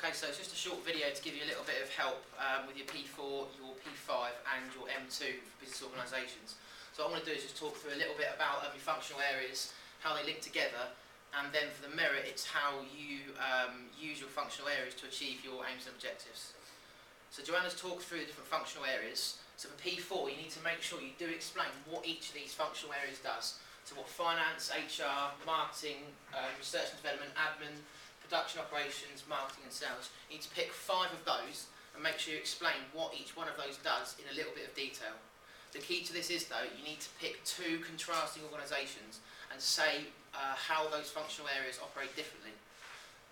Okay, so it's just a short video to give you a little bit of help with your P4, your P5 and your M2 for business organisations. So what I want to do is just talk through a little bit about your functional areas, how they link together, and then for the merit it's how you use your functional areas to achieve your aims and objectives. So Joanna's talked through the different functional areas. So for P4 you need to make sure you do explain what each of these functional areas does. So what finance, HR, marketing, research and development, admin, production operations, marketing and sales. You need to pick 5 of those and make sure you explain what each one of those does in a little bit of detail. The key to this is though, you need to pick 2 contrasting organisations and say how those functional areas operate differently.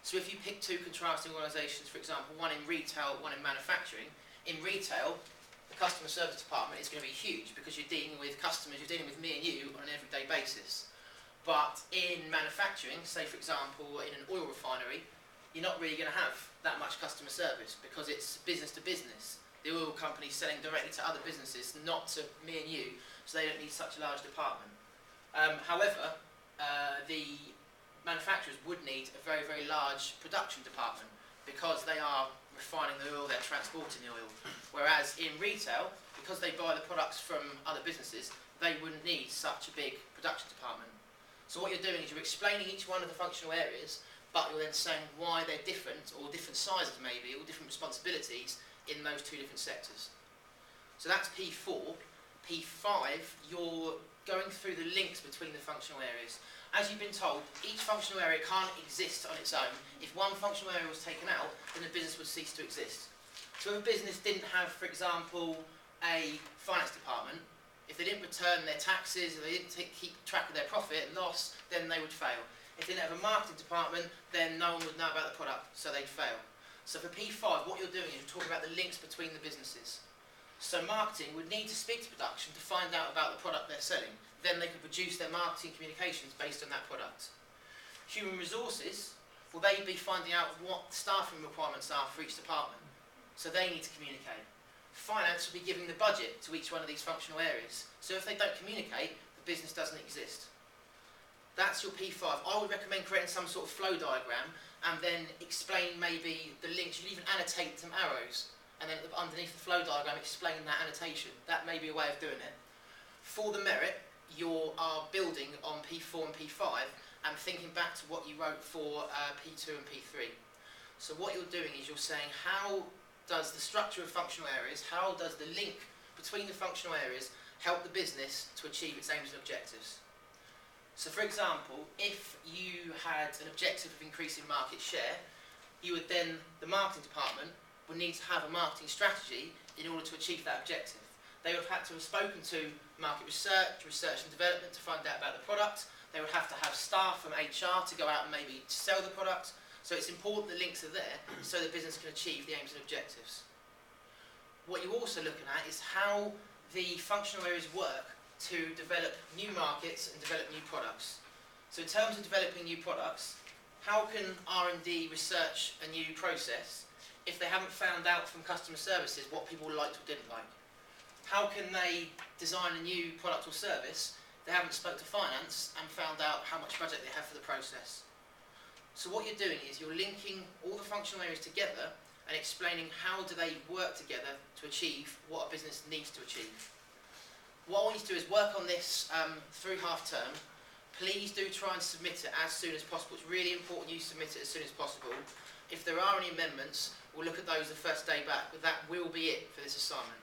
So if you pick 2 contrasting organisations, for example, one in retail, one in manufacturing, in retail, the customer service department is going to be huge because you're dealing with customers, you're dealing with me and you on an everyday basis. But in manufacturing, say for example in an oil refinery, you're not really going to have that much customer service because it's business to business. The oil company's selling directly to other businesses, not to me and you, so they don't need such a large department. However, the manufacturers would need a very, very large production department because they are refining the oil, they're transporting the oil. Whereas in retail, because they buy the products from other businesses, they wouldn't need such a big production department. So what you're doing is you're explaining each one of the functional areas, but you're then saying why they're different, or different sizes maybe, or different responsibilities in those 2 different sectors. So that's P4. P5, you're going through the links between the functional areas. As you've been told, each functional area can't exist on its own. If one functional area was taken out, then the business would cease to exist. So if a business didn't have, for example, a finance department, if they didn't return their taxes, if they didn't keep track of their profit and loss, then they would fail. If they didn't have a marketing department, then no one would know about the product, so they'd fail. So for P5, what you're doing is you're talking about the links between the businesses. So marketing would need to speak to production to find out about the product they're selling. Then they could produce their marketing communications based on that product. Human resources, well, they'd be finding out what staffing requirements are for each department. So they need to communicate. Finance will be giving the budget to each one of these functional areas. So if they don't communicate, the business doesn't exist. That's your P5. I would recommend creating some sort of flow diagram and then explain maybe the links. You can even annotate some arrows and then underneath the flow diagram explain that annotation. That may be a way of doing it. For the merit, you are building on P4 and P5 and thinking back to what you wrote for P2 and P3. So what you're doing is you're saying how does the structure of functional areas, how does the link between the functional areas help the business to achieve its aims and objectives? So for example, if you had an objective of increasing market share, you would then, the marketing department would need to have a marketing strategy in order to achieve that objective. They would have had to have spoken to market research, research and development to find out about the product. They would have to have staff from HR to go out and maybe sell the product. So it's important the links are there so the business can achieve the aims and objectives. What you're also looking at is how the functional areas work to develop new markets and develop new products. So in terms of developing new products, how can R&D research a new process if they haven't found out from customer services what people liked or didn't like? How can they design a new product or service if they haven't spoke to finance and found out how much budget they have for the process? So what you're doing is you're linking all the functional areas together and explaining how do they work together to achieve what a business needs to achieve. What I want you to do is work on this through half term. Please do try and submit it as soon as possible. It's really important you submit it as soon as possible. If there are any amendments, we'll look at those the first day back, but that will be it for this assignment.